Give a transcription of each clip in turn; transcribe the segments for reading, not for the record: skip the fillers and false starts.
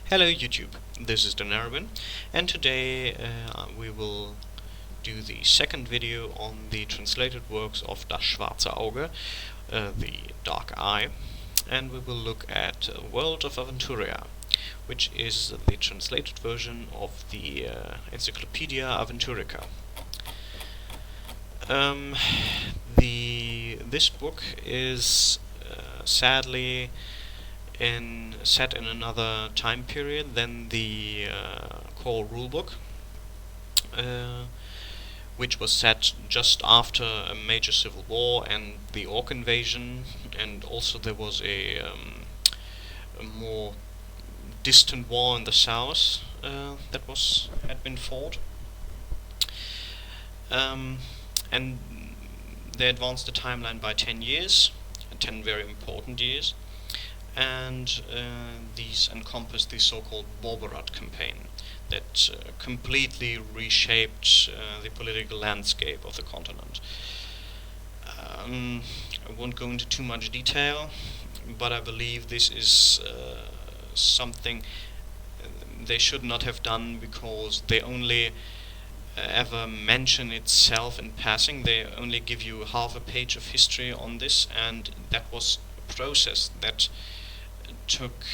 Hello YouTube, this is Donarvin, and today we will do the second video on the translated works of Das Schwarze Auge, the Dark Eye, and we will look at World of Aventuria, which is the translated version of the Encyclopedia Aventurica. This book is sadly set in another time period than the core rulebook, which was set just after a major civil war and the Orc invasion, and also there was a more distant war in the south that had been fought, and they advanced the timeline by 10 years, 10 very important years. And these encompass the so-called Borberat campaign that completely reshaped the political landscape of the continent. I won't go into too much detail, but I believe this is something they should not have done, because they only ever mention itself in passing. They only give you half a page of history on this, and that was a process that took,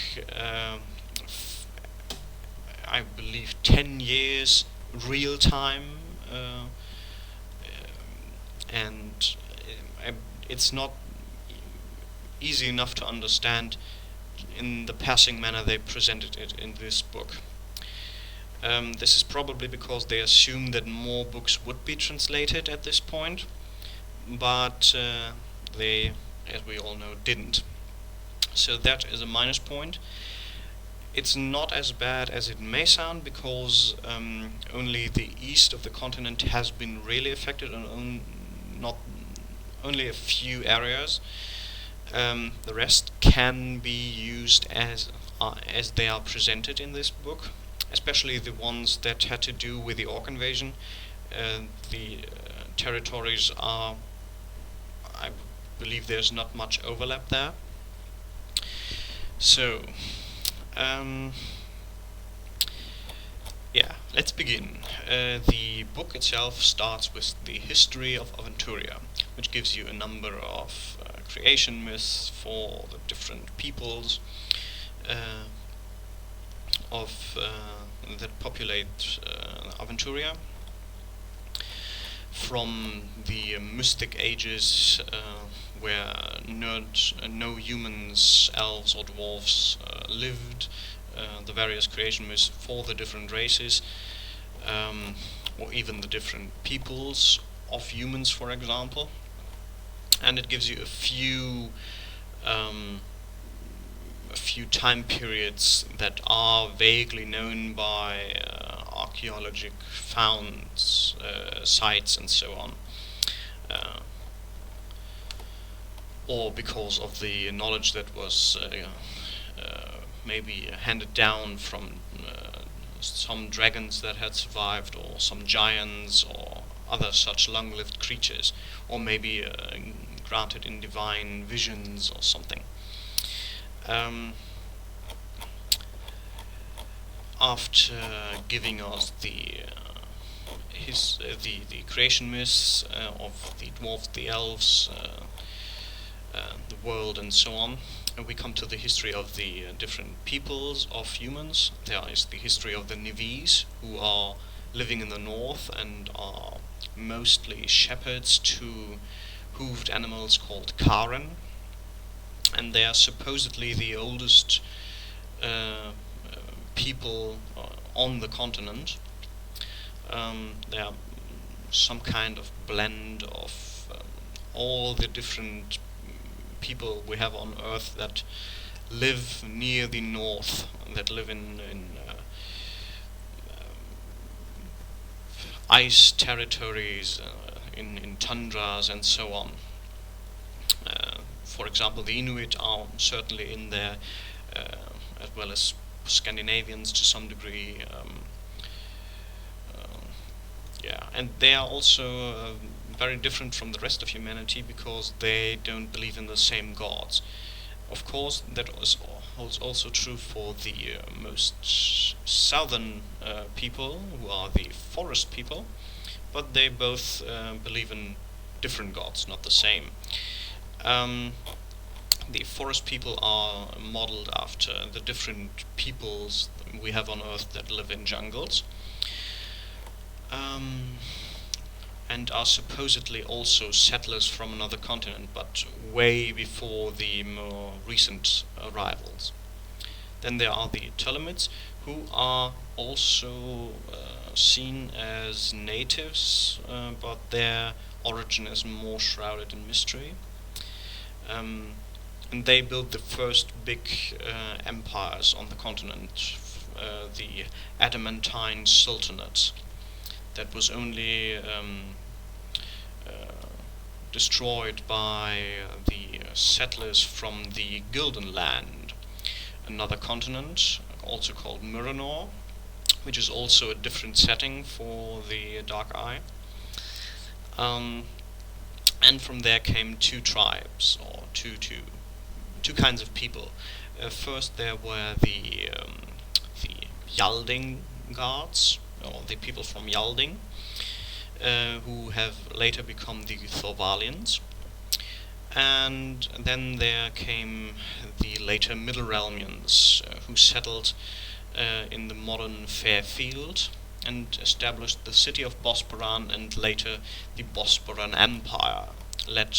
I believe, 10 years real time, and it's not easy enough to understand in the passing manner they presented it in this book. This is probably because they assumed that more books would be translated at this point, but they, as we all know, didn't. So that is a minus point. It's not as bad as it may sound, because only the east of the continent has been really affected, and not only a few areas. The rest can be used as they are presented in this book, especially the ones that had to do with the Orc invasion. The territories are, I believe there's not much overlap there. So, yeah, let's begin. The book itself starts with the History of Auditorium, which gives you a number of creation myths for the different peoples that populate Aventuria, from the mystic ages where no humans, elves or dwarves lived, the various creation myths for the different races, or even the different peoples of humans, for example. And it gives you a few time periods that are vaguely known by archaeological founds, sites and so on, or because of the knowledge that was maybe handed down from some dragons that had survived, or some giants, or other such long-lived creatures, or maybe granted in divine visions or something. After giving us the creation myths of the dwarves, the elves, the world, and so on, and we come to the history of the different peoples of humans. There is the history of the Nivis, who are living in the north and are mostly shepherds to hooved animals called Karen, and they are supposedly the oldest people on the continent. They are some kind of blend of all the different people we have on Earth that live near the north, that live in ice territories, in tundras and so on. For example, the Inuit are certainly in there, as well as Scandinavians to some degree. Yeah, and they are also very different from the rest of humanity, because they don't believe in the same gods. Of course, that holds also true for the most southern people, who are the forest people, but they both believe in different gods, not the same. The forest people are modeled after the different peoples we have on Earth that live in jungles, and are supposedly also settlers from another continent, but way before the more recent arrivals. Then there are the Telemids, who are also seen as natives, but their origin is more shrouded in mystery. And they built the first big empires on the continent, the Adamantine Sultanate, that was only destroyed by the settlers from the Gildan Land, another continent, also called Miranor, which is also a different setting for the Dark Eye. And from there came two tribes, or two kinds of people. First, there were the Yalding guards, or the people from Yalding, who have later become the Thorvalians. And then there came the later Middle Realmians, who settled in the modern Fairfield and established the city of Bosporan and later the Bosporan Empire, led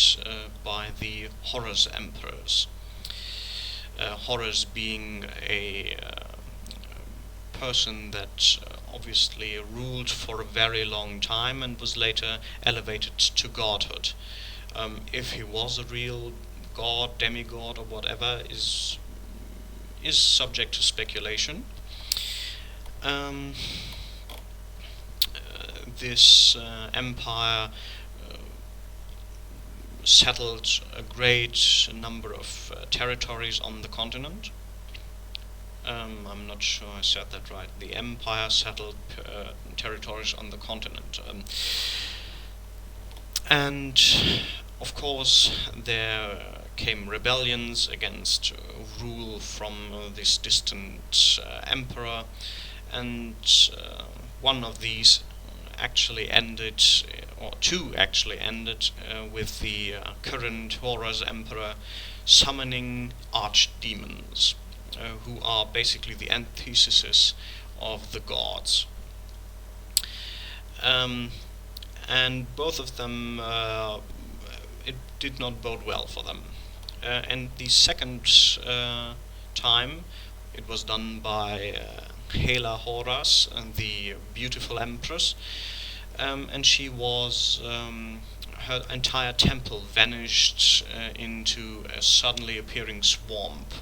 by the Horus emperors. Horus being a person that obviously ruled for a very long time and was later elevated to godhood. If he was a real god, demigod, or whatever is subject to speculation. This empire settled a great number of territories on the continent. I'm not sure I said that right. The empire settled territories on the continent. And of course there came rebellions against rule from this distant emperor, and one of these actually ended, or two actually ended, with the current Horus emperor summoning archdemons, who are basically the antithesis of the gods. And both of them, it did not bode well for them. And the second time, it was done by Hela Horus, the beautiful empress, and she was, her entire temple vanished into a suddenly appearing swamp.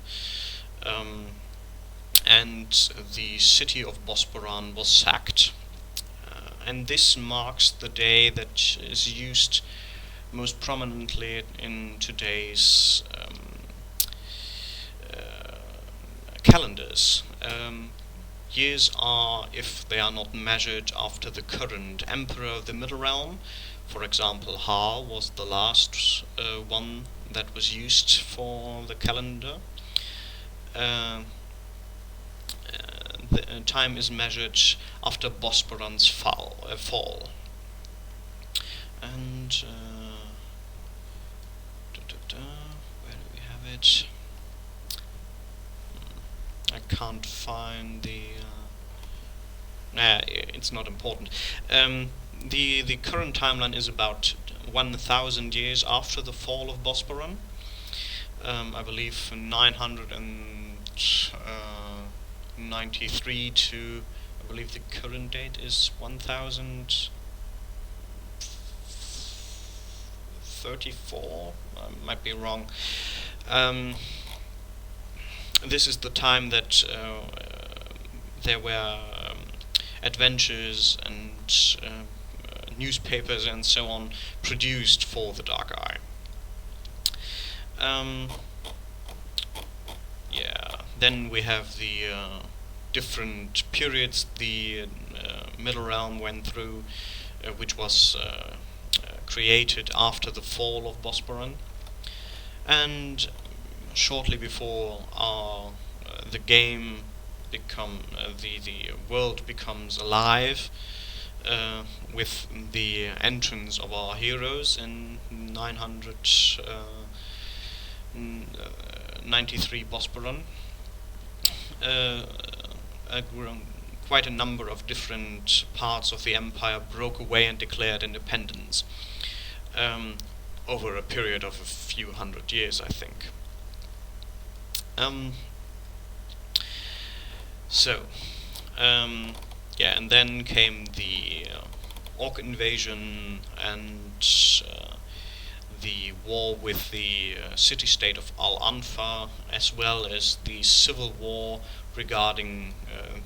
And the city of Bosporan was sacked. And this marks the day that is used most prominently in today's calendars. Years are, if they are not measured after the current emperor of the Middle Realm, for example, Ha was the last one that was used for the calendar. The time is measured after Bosporan's fall. And where do we have it? I can't find the. It's not important. The current timeline is about 1,000 years after the fall of Bosporan. I believe 993 to, I believe the current date is 1034. I might be wrong. This is the time that there were adventures and newspapers and so on produced for the Dark Eye. Then we have the different periods the Middle Realm went through, which was created after the fall of Bosporan. And shortly before the game the world becomes alive with the entrance of our heroes in 993 Bosporan. Uh, Quite a number of different parts of the empire broke away and declared independence over a period of a few hundred years, I think. And then came the Orc invasion and the war with the city-state of Al-Anfa, as well as the civil war regarding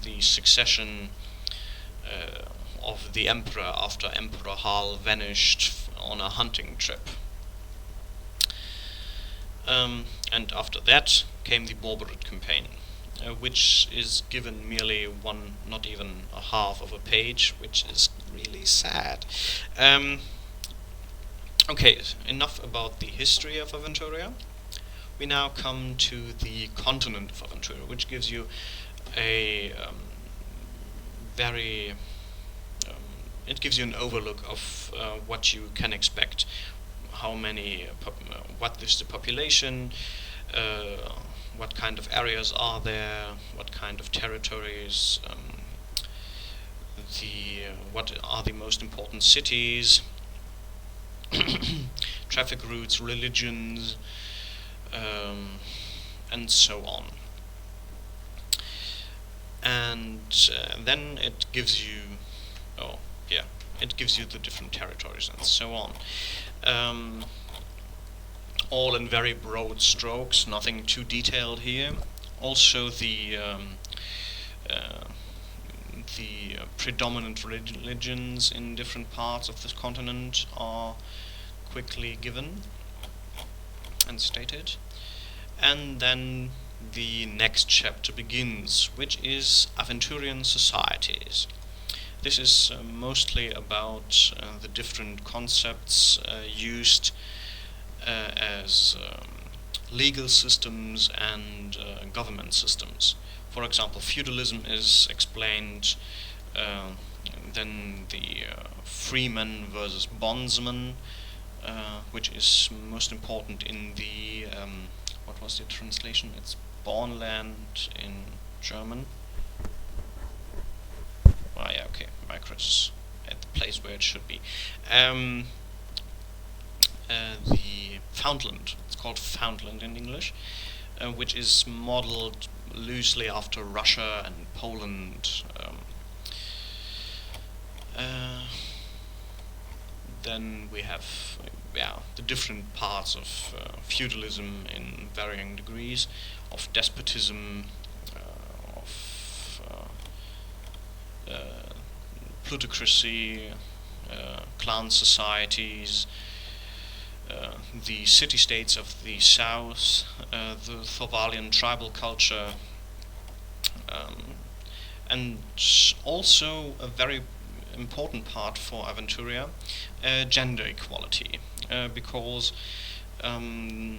the succession of the emperor after Emperor Hal vanished on a hunting trip. And after that came the Borberit campaign, which is given merely one, not even a half of a page, which is really sad. Okay, enough about the history of Aventuria. We now come to the continent of Aventuria, which gives you a it gives you an overlook of what you can expect, what is the population, what kind of areas are there, what kind of territories, what are the most important cities, traffic routes, religions, and so on. And then it gives you, the different territories and so on. All in very broad strokes, nothing too detailed here. Also, the predominant religions in different parts of this continent are quickly given and stated. And then the next chapter begins, which is Aventurian Societies. This is mostly about the different concepts used as legal systems and government systems. For example, feudalism is explained, then the freeman versus bondsman, which is most important in the, what was the translation? It's Bornland in German. Okay, Micro's at the place where it should be. The Foundland, it's called Foundland in English, which is modeled loosely after Russia and Poland. Then we have the different parts of feudalism in varying degrees, of despotism, plutocracy, clan societies, the city-states of the south, the Thorvalian tribal culture, and also a very important part for Aventuria, gender equality, because in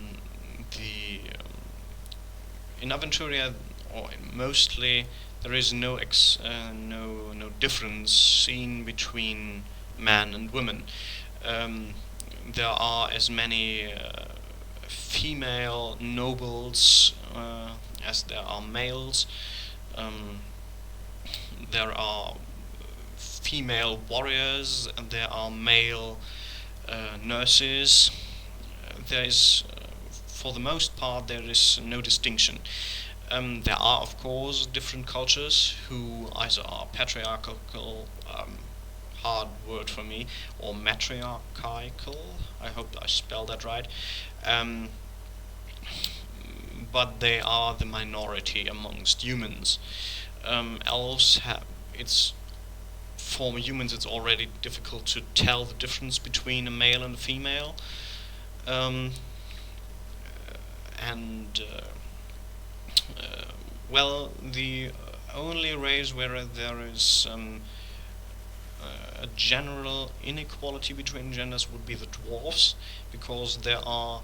Aventuria, or mostly, there is no difference seen between man and women. There are as many female nobles as there are males. There are female warriors, and there are male nurses. There is, for the most part, there is no distinction. There are, of course, different cultures who either are patriarchal, hard word for me, or matriarchal. I hope I spelled that right. But they are the minority amongst humans. Elves for humans it's already difficult to tell the difference between a male and a female. The only race where there is a general inequality between genders would be the dwarves, because there are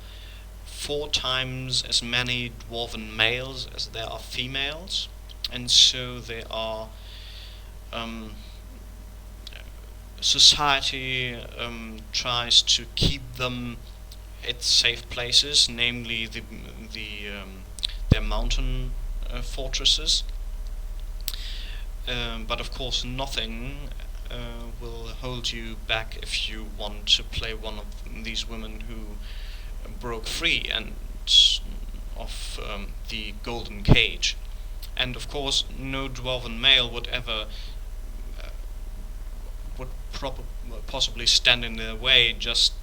4 times as many dwarven males as there are females, and so they are society tries to keep them at safe places, namely their mountain fortresses. But of course, nothing will hold you back if you want to play one of these women who broke free and of the golden cage. And of course, no dwarven male would ever possibly stand in their way, just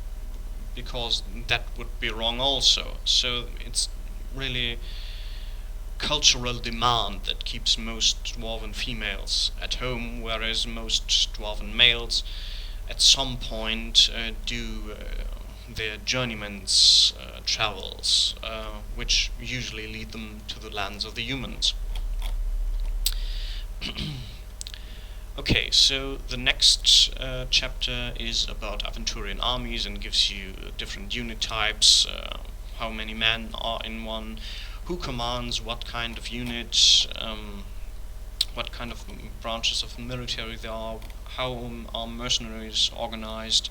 because that would be wrong also. So it's really cultural demand that keeps most dwarven females at home, whereas most dwarven males at some point do their journeyman's travels, which usually lead them to the lands of the humans. Okay, so the next chapter is about Aventurian armies and gives you different unit types, how many men are in one, who commands what kind of units, what kind of branches of military there are, how are mercenaries organized.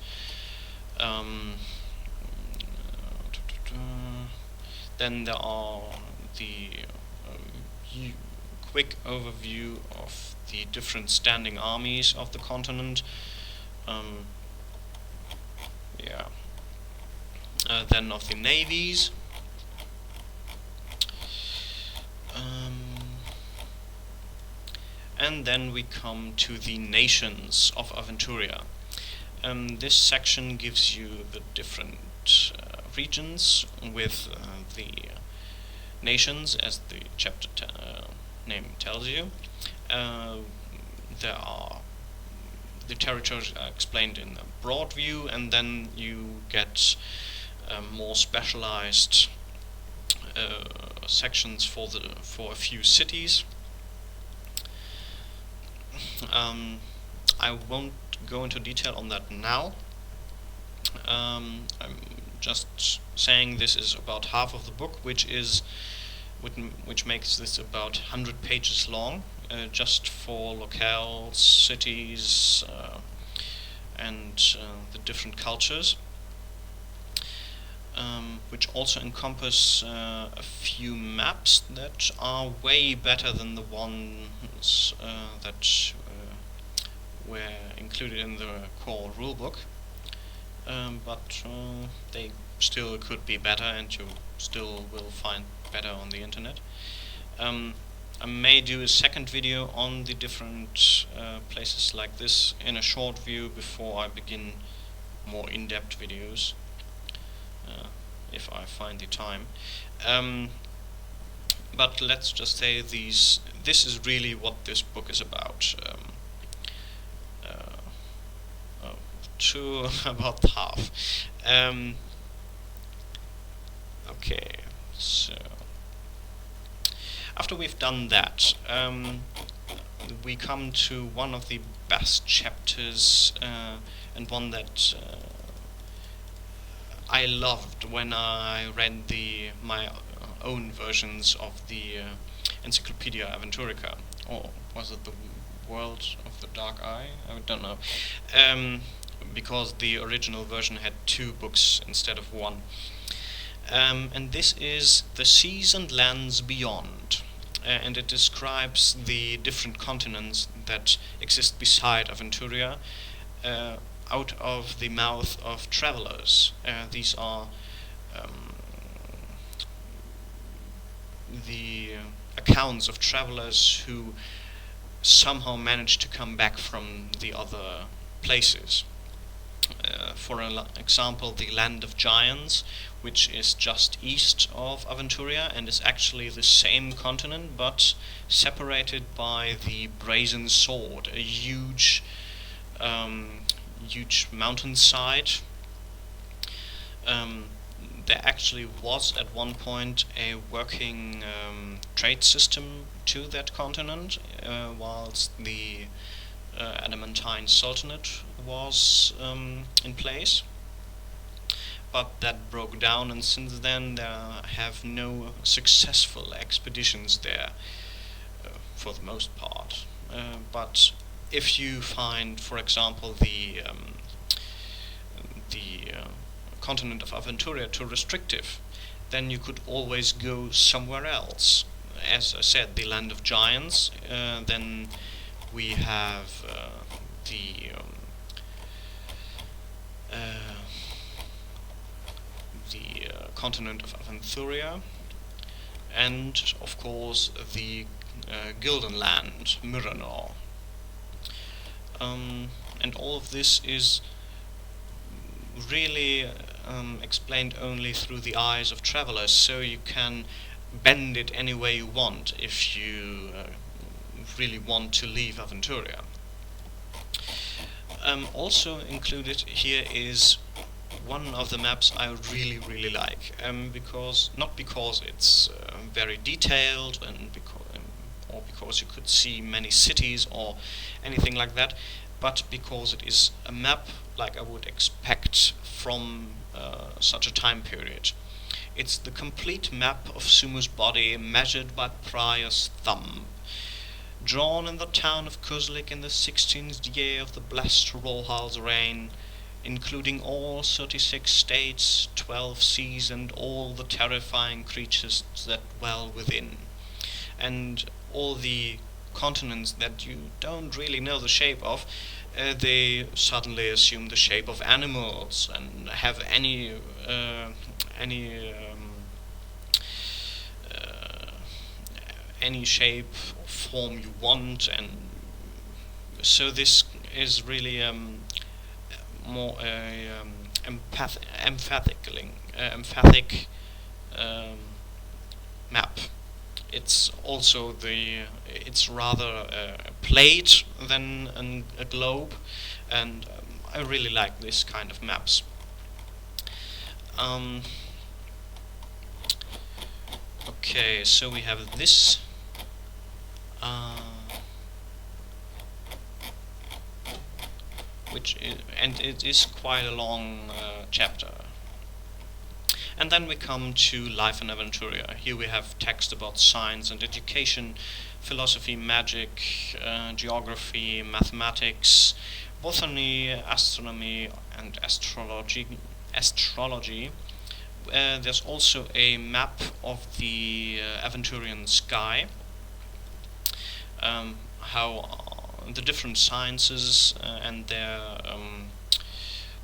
Then there are the quick overview of the different standing armies of the continent. Then of the navies. And then we come to the nations of Aventuria. This section gives you the different regions with the nations, as the chapter name tells you. There are the territories are explained in a broad view, and then you get more specialized sections for a few cities. I won't go into detail on that now. I'm just saying this is about half of the book, which makes this about 100 pages long, just for locales, cities, and the different cultures, which also encompass a few maps that are way better than the ones that were included in the core rulebook, but they still could be better, and you still will find better on the internet. I may do a second video on the different places like this in a short view before I begin more in-depth videos, if I find the time. But let's just say this is really what this book is about. To about half. Okay, so after we've done that, we come to one of the best chapters, and one that I loved when I read my own versions of the Encyclopedia Aventurica, or was it the World of the Dark Eye? I don't know, because the original version had 2 books instead of 1. And this is The Seas and Lands Beyond, and it describes the different continents that exist beside Aventuria, out of the mouth of travelers. These are the accounts of travelers who somehow managed to come back from the other places. For example, the Land of Giants, which is just east of Aventuria and is actually the same continent but separated by the Brazen Sword, a huge mountainside. There actually was at one point a working trade system to that continent, whilst the Adamantine Sultanate was in place. but that broke down, and since then there have no successful expeditions there, for the most part. But if you find, for example, the continent of Aventuria too restrictive, then you could always go somewhere else. As I said, the land of giants. Then we have the continent of Aventuria, and of course the Gilden Land, Miranor. And all of this is really explained only through the eyes of travelers, so you can bend it any way you want if you really want to leave Aventuria. Also included here is one of the maps I really like, not because it's very detailed or because you could see many cities or anything like that, but because it is a map like I would expect from such a time period. It's the complete map of Sumu's body measured by Prior's thumb, drawn in the town of Kuslik in the 16th year of the blessed Rohal's reign, including all 36 states, 12 seas, and all the terrifying creatures that dwell within. And all the continents that you don't really know the shape of, they suddenly assume the shape of animals and have any shape or form you want, and so this is really more emphatic map. It's also it's rather a plate than a globe, and I really like this kind of maps. Okay, so we have this. And it is quite a long chapter. And then we come to Life in Aventuria. Here we have text about science and education, philosophy, magic, geography, mathematics, botany, astronomy, and astrology. There's also a map of the Aventurian sky, how the different sciences and their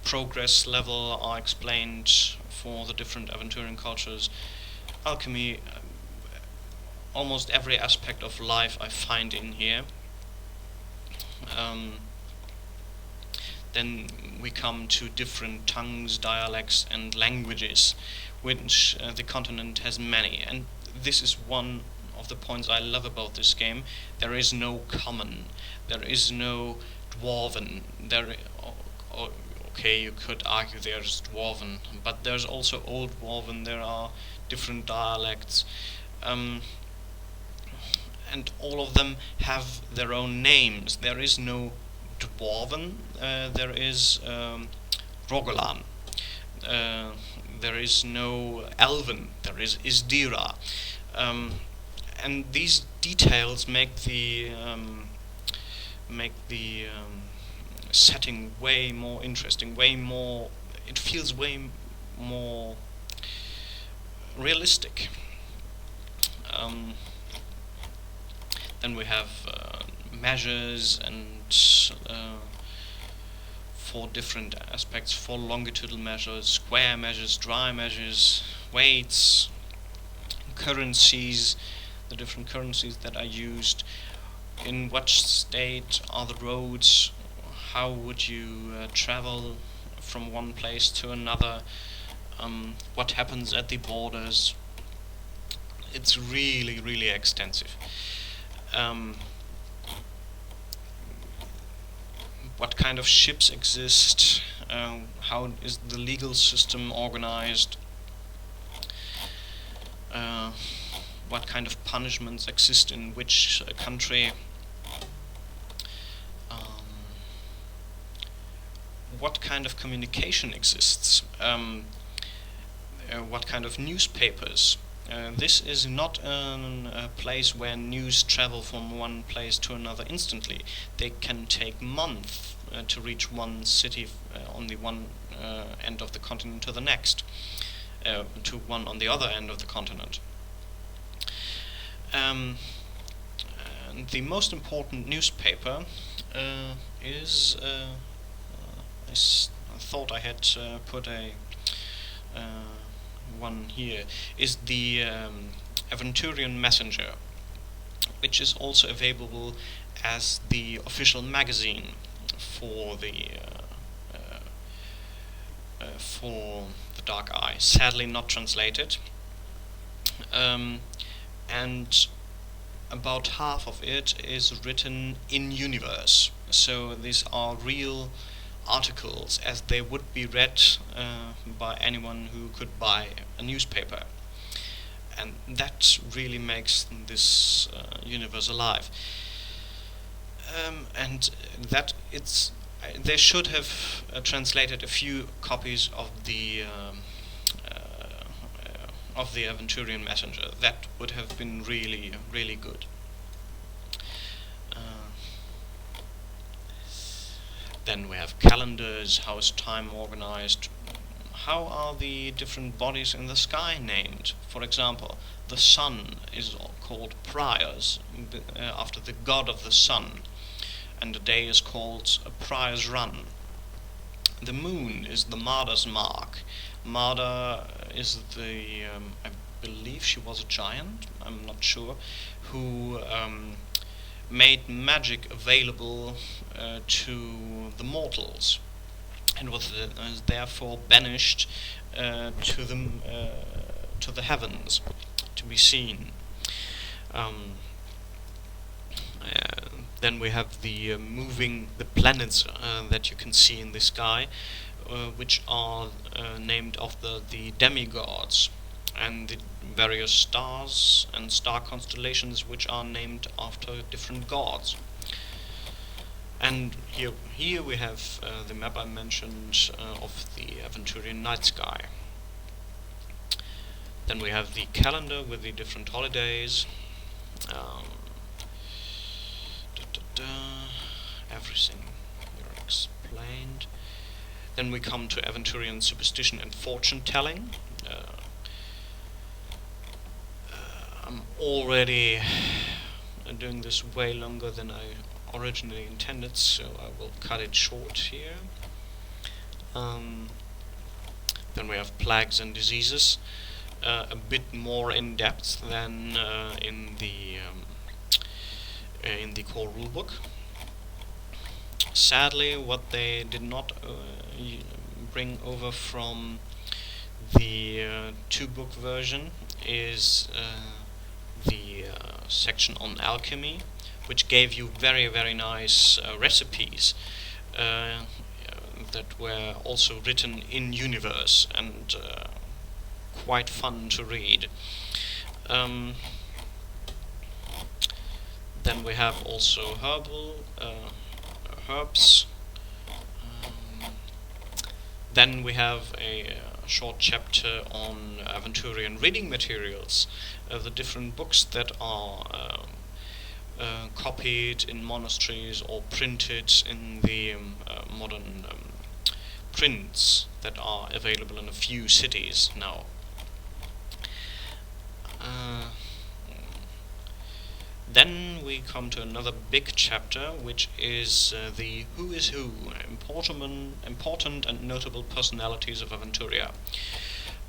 progress level are explained for the different Aventurian cultures. Alchemy, almost every aspect of life I find in here. Then we come to different tongues, dialects, and languages, which the continent has many. And this is one of the points I love about this game. There is no common, there is no dwarven. Okay, you could argue there's dwarven, but there's also old dwarven. There are different dialects, and all of them have their own names. There is no dwarven. There is Rogalan. There is no elven. There is Isdira. And these details make the setting way more interesting, it feels way more realistic. Then we have measures and for different aspects, for longitudinal measures, square measures, dry measures, weights, currencies, the different currencies that are used, in which state are the roads, how would you travel from one place to another, what happens at the borders. It's really extensive. What kind of ships exist, how is the legal system organized, what kind of punishments exist in which country, what kind of communication exists. what kind of newspapers. This is not a place where news travel from one place to another instantly. They can take months to reach one city on the one end of the continent to the next, to one on the other end of the continent. And the most important newspaper is, I thought I had put a one here, is the Aventurian Messenger, which is also available as the official magazine for the Dark Eye. Sadly not translated, and about half of it is written in universe. So these are real articles as they would be read by anyone who could buy a newspaper, and that really makes this universe alive. And that they should have translated a few copies of the Aventurian Messenger. That would have been really, really good. Then we have calendars. How is time organized? How are the different bodies in the sky named? For example, the sun is called Priors, after the god of the sun, and the day is called a Prior's Run. The moon is the Marder's Mark. Marder is the, I believe she was a giant, I'm not sure, who made magic available to the mortals, and was therefore banished to the heavens to be seen. Then we have the planets that you can see in the sky, which are named after the demigods, and the various stars and star constellations which are named after different gods. And here we have the map I mentioned of the Aventurian night sky. Then we have the calendar with the different holidays. Everything here explained. Then we come to Aventurian superstition and fortune telling. I'm already doing this way longer than I originally intended, so I will cut it short here. Then we have plagues and diseases, a bit more in depth than in the core rulebook. Sadly, what they did not bring over from the two-book version is the section on alchemy, which gave you very, very nice recipes that were also written in universe and quite fun to read. Then we have also herbs. Then we have a short chapter on Aventurian reading materials, the different books that are copied in monasteries or printed in the modern prints that are available in a few cities now. Then we come to another big chapter, which is the Who is Who, important and notable personalities of Aventuria.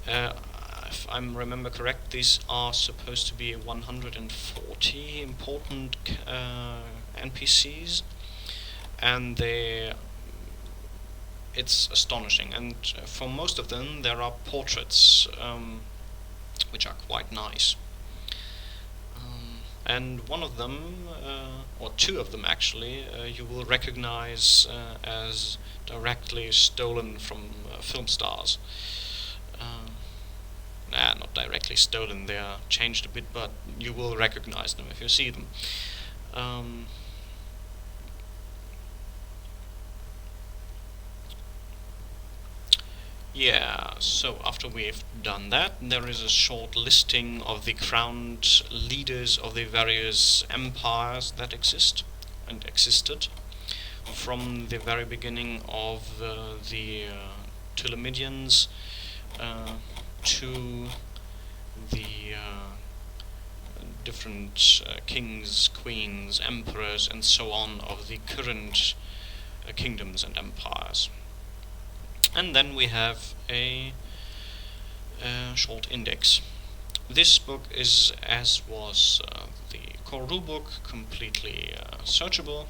If I remember correct, these are supposed to be 140 important NPCs, and it's astonishing. And for most of them, there are portraits, which are quite nice. And one of them, or two of them actually, you will recognize as directly stolen from film stars. Not directly stolen, they are changed a bit, but you will recognize them if you see them. Yeah, so after we've done that, there is a short listing of the crowned leaders of the various empires that exist and existed from the very beginning of the Ptolemaians to the different kings, queens, emperors, and so on of the current kingdoms and empires. And then we have a short index. This book is, as was the core rulebook, completely searchable.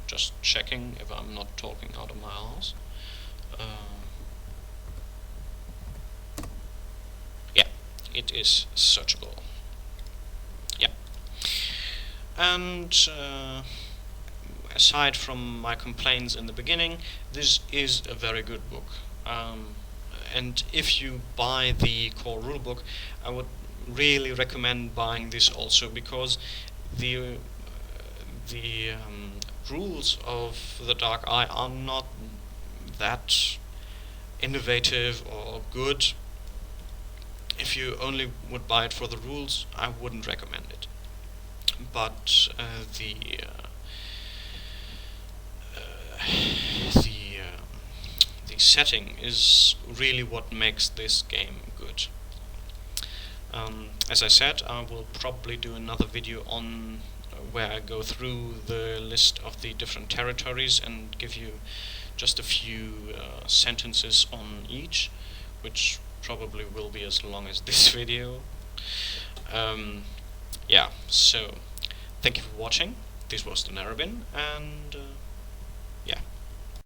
Just checking if I'm not talking out of my ass. Yeah, it is searchable. Yeah. And aside from my complaints in the beginning, this is a very good book. And if you buy the core rulebook, I would really recommend buying this also, because the rules of the Dark Eye are not that innovative or good. If you only would buy it for the rules, I wouldn't recommend it. But the setting is really what makes this game good. As I said, I will probably do another video on where I go through the list of the different territories and give you just a few sentences on each, which probably will be as long as this video. Yeah, so thank you for watching. This was the Narrabin, and